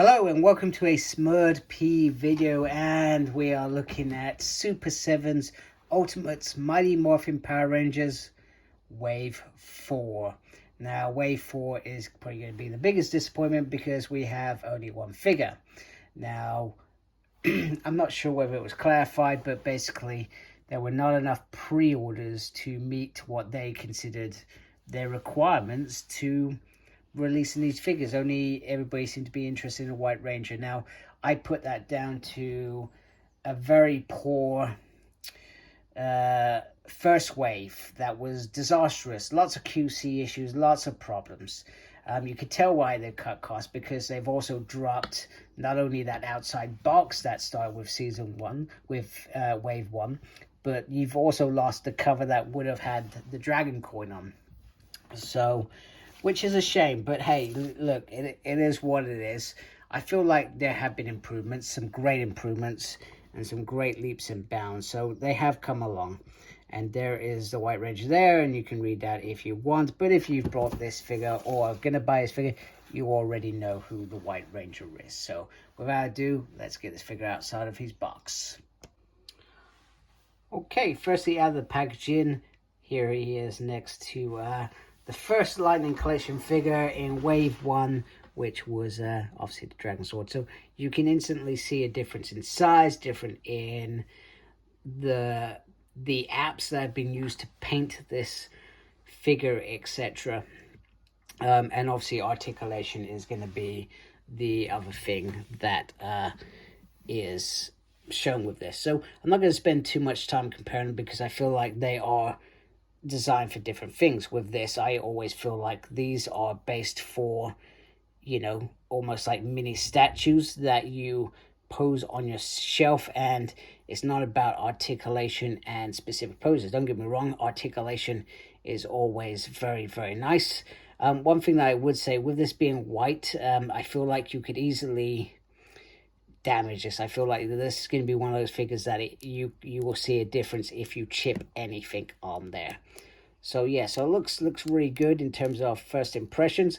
Hello and welcome to a Smurd P video, and we are looking at Super7's Ultimates Mighty Morphin Power Rangers Wave 4. Now Wave 4 is probably going to be the biggest disappointment because we have only one figure. Now I'm not sure whether it was clarified, but basically there were not enough pre-orders to meet what they considered their requirements to releasing these figures. Only everybody seemed to be interested in a White Ranger. Now I put that down to a very poor first wave that was disastrous. Lots of QC issues, lots of problems. You could tell why they've cut costs, because they've also dropped not only that outside box that started with season 1, with wave 1, but you've also lost the cover that would have had the dragon coin on. So, which is a shame, but hey, look, it is what it is. I feel like there have been improvements, some great improvements, and some great leaps and bounds. So they have come along. And there is the White Ranger there, and you can read that if you want. But if you've bought this figure or are going to buy this figure, you already know who the White Ranger is. So without ado, let's get this figure outside of his box. Okay, firstly out of the packaging, here he is next to the first Lightning Collection figure in Wave 1, which was obviously the Dragon Sword. So you can instantly see a difference in size, different in the apps that have been used to paint this figure, etc. And obviously articulation is going to be the other thing that is shown with this. So I'm not going to spend too much time comparing them, because I feel like they are designed for different things. With this, I always feel like these are based for, you know, almost like mini statues that you pose on your shelf, and it's not about articulation and specific poses. Don't get me wrong, articulation is always very, very nice. One thing that I would say, with this being white, I feel like you could easily damage this. I feel like this is going to be one of those figures that you will see a difference if you chip anything on there. So yeah, so it looks really good in terms of first impressions.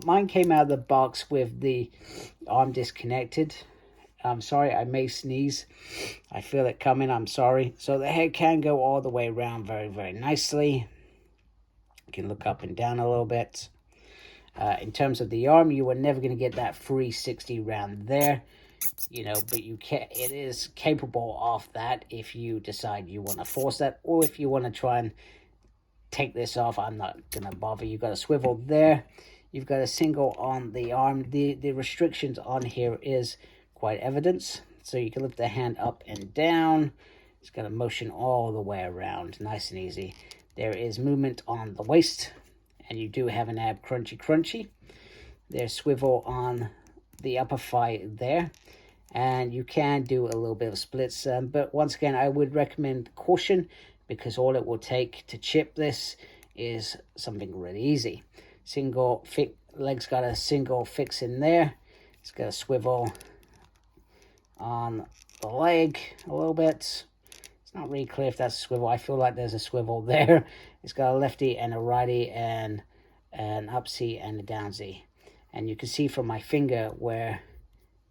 Mine came out of the box with the arm disconnected. I'm sorry, I may sneeze. I feel it coming, I'm sorry. So the head can go all the way around very, very nicely. You can look up and down a little bit. In terms of the arm, you are never going to get that 360 round there, you know, but you can. It is capable of that if you decide you want to force that, or if you want to try and take this off. I'm not going to bother. You've got a swivel there. You've got a single on the arm. The restrictions on here is quite evident. So you can lift the hand up and down. It's got a motion all the way around. Nice and easy. There is movement on the waist. And you do have an ab crunchy. There's swivel on the upper thigh there. And you can do a little bit of splits. But once again, I would recommend caution, because all it will take to chip this is something really easy. Single leg's got a single fix in there. It's got a swivel on the leg a little bit. It's not really clear if that's a swivel. I feel like there's a swivel there. It's got a lefty and a righty, and an upsy and a downsy. And you can see from my finger where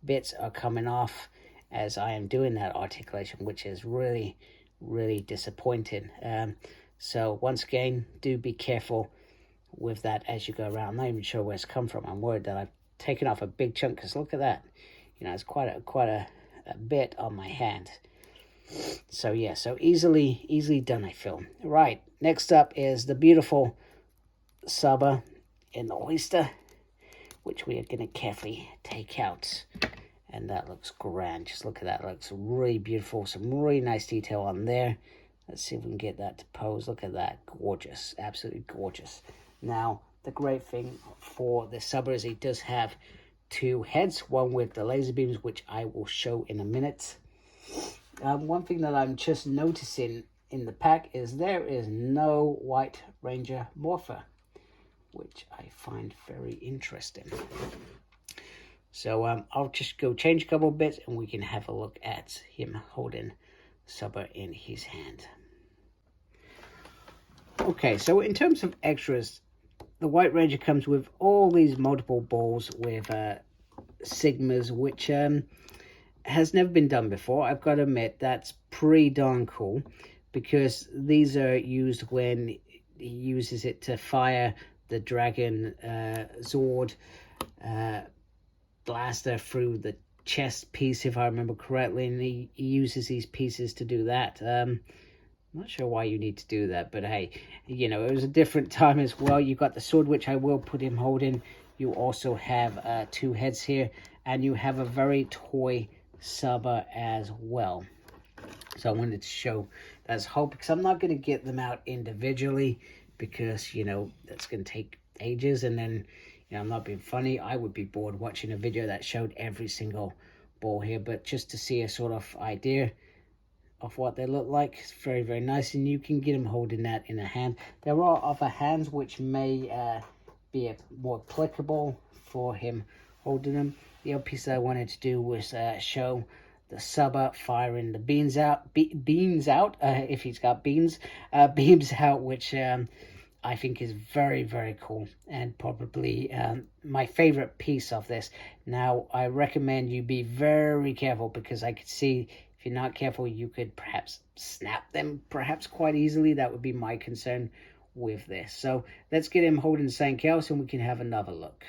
bits are coming off as I am doing that articulation, which is really, really disappointing. So once again, do be careful with that as you go around. I'm not even sure where it's come from. I'm worried that I've taken off a big chunk, because look at that. You know, it's quite a bit on my hand. So yeah, so easily done, I feel. Right, next up is the beautiful Saba in the oyster, which we are going to carefully take out. And that looks grand. Just look at that. It looks really beautiful. Some really nice detail on there. Let's see if we can get that to pose. Look at that. Gorgeous. Absolutely gorgeous. Now, the great thing for the Saba is he does have two heads. One with the laser beams, which I will show in a minute. One thing that I'm just noticing in the pack is there is no White Ranger morpher, which I find very interesting. So I'll just go change a couple of bits, and we can have a look at him holding Saba in his hand. Okay, so in terms of extras, the White Ranger comes with all these multiple balls with Sigmas, which has never been done before. I've got to admit, that's pretty darn cool, because these are used when he uses it to fire the dragon Zord blaster through the chest piece, if I remember correctly, and he uses these pieces to do that. I'm not sure why you need to do that, but hey, you know, it was a different time as well. You got the sword, which I will put him holding. You also have 2 heads here, and you have a very toy Saba as well. So I wanted to show that as whole, because I'm not going to get them out individually, because, you know, that's going to take ages, and then, you know, I'm not being funny, I would be bored watching a video that showed every single ball here. But just to see a sort of idea of what they look like, it's very, very nice, and you can get them holding that in a hand. There are other hands which may be more applicable for him holding them. The other piece that I wanted to do was show the Saba firing the beans out, if he's got beans, beams out, which I think is very, very cool, and probably my favorite piece of this. Now, I recommend you be very careful, because I could see if you're not careful, you could perhaps snap them perhaps quite easily. That would be my concern with this. So let's get him holding something else, and we can have another look.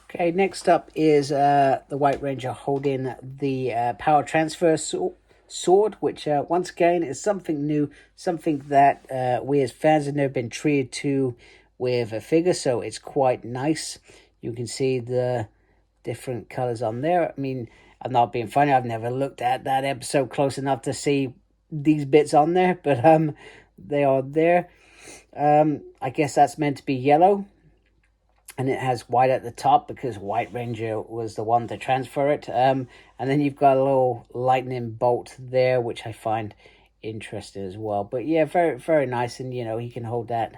Okay, next up is the White Ranger holding the power transfer sword, which once again is something new, something that we as fans have never been treated to with a figure, so it's quite nice. You can see the different colors on there. I mean, I'm not being funny, I've never looked at that episode close enough to see these bits on there, but they are there. I guess that's meant to be yellow, and it has white at the top because White Ranger was the one to transfer it. And then you've got a little lightning bolt there, which I find interesting as well. But yeah, very, very nice. And, you know, he can hold that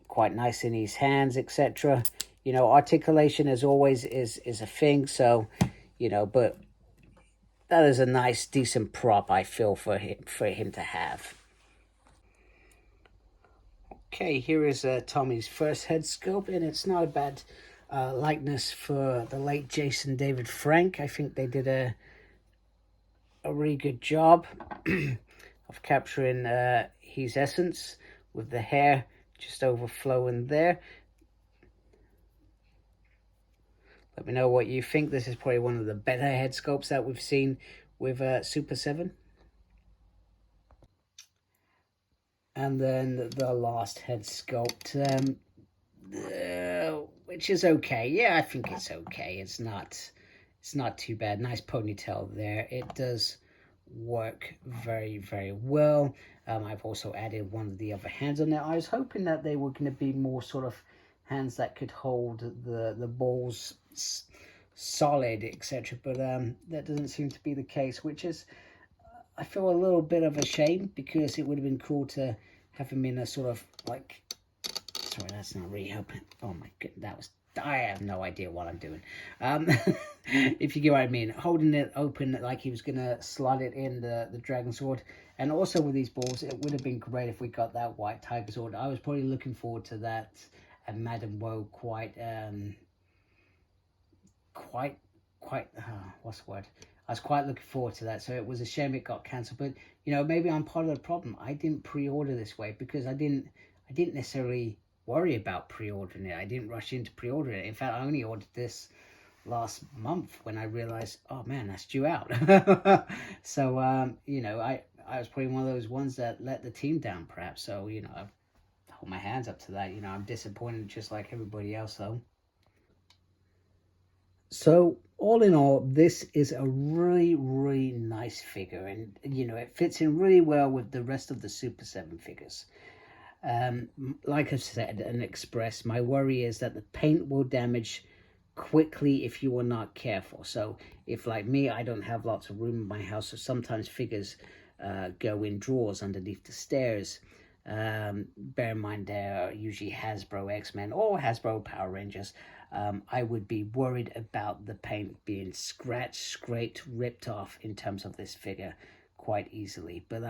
quite nice in his hands, etc. You know, articulation, as always, is a thing. So, you know, but that is a nice, decent prop, I feel, for him to have. Okay, here is Tommy's first head sculpt, and it's not a bad likeness for the late Jason David Frank. I think they did a really good job of capturing his essence, with the hair just overflowing there. Let me know what you think. This is probably one of the better head sculpts that we've seen with Super7. And then the last head sculpt, which is okay. Yeah, I think it's okay. It's not too bad. Nice ponytail there. It does work very, very well. I've also added one of the other hands on there. I was hoping that they were going to be more sort of hands that could hold the balls solid, etc. But that doesn't seem to be the case, which is, I feel a little bit of a shame, because it would have been cool to have him in a sort of like, sorry, that's not really helping. Oh my god, I have no idea what I'm doing. If you get what I mean, holding it open like he was gonna slide it in the dragon sword. And also with these balls, it would have been great if we got that white tiger sword. I was probably looking forward to that, and Madam Woe quite what's the word? I was quite looking forward to that, so it was a shame it got cancelled. But, you know, maybe I'm part of the problem. I didn't pre-order this way because I didn't necessarily worry about pre-ordering it. I didn't rush into pre-ordering it. In fact, I only ordered this last month when I realized, oh man, that's due out. So, you know, I was probably one of those ones that let the team down, perhaps. So, you know, I hold my hands up to that. You know, I'm disappointed just like everybody else, though. So all in all, this is a really, really nice figure, and you know, it fits in really well with the rest of the Super7 figures. Like I said and expressed, my worry is that the paint will damage quickly if you are not careful. So if, like me, I don't have lots of room in my house, so sometimes figures go in drawers underneath the stairs. Bear in mind, they're usually Hasbro X-Men or Hasbro Power Rangers. I would be worried about the paint being scratched, scraped, ripped off in terms of this figure quite easily. But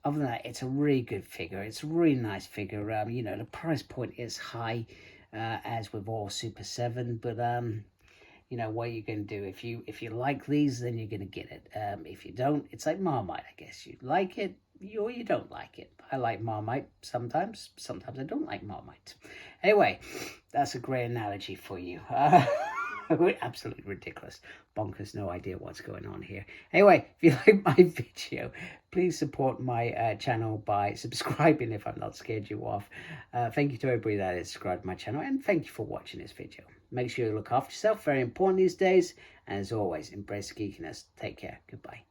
other than that, it's a really good figure. It's a really nice figure. You know, the price point is high, as with all Super 7, but you know, what are you going to do? If you like these, then you're going to get it. If you don't, it's like Marmite, I guess. You like it, or you don't like it. I like Marmite sometimes. Sometimes I don't like Marmite. Anyway, that's a great analogy for you. Absolutely ridiculous. Bonkers, no idea what's going on here. Anyway, if you like my video, please support my channel by subscribing if I'm not scared you off. Thank you to everybody that has subscribed to my channel, and thank you for watching this video. Make sure you look after yourself, very important these days. And as always, embrace geekiness. Take care. Goodbye.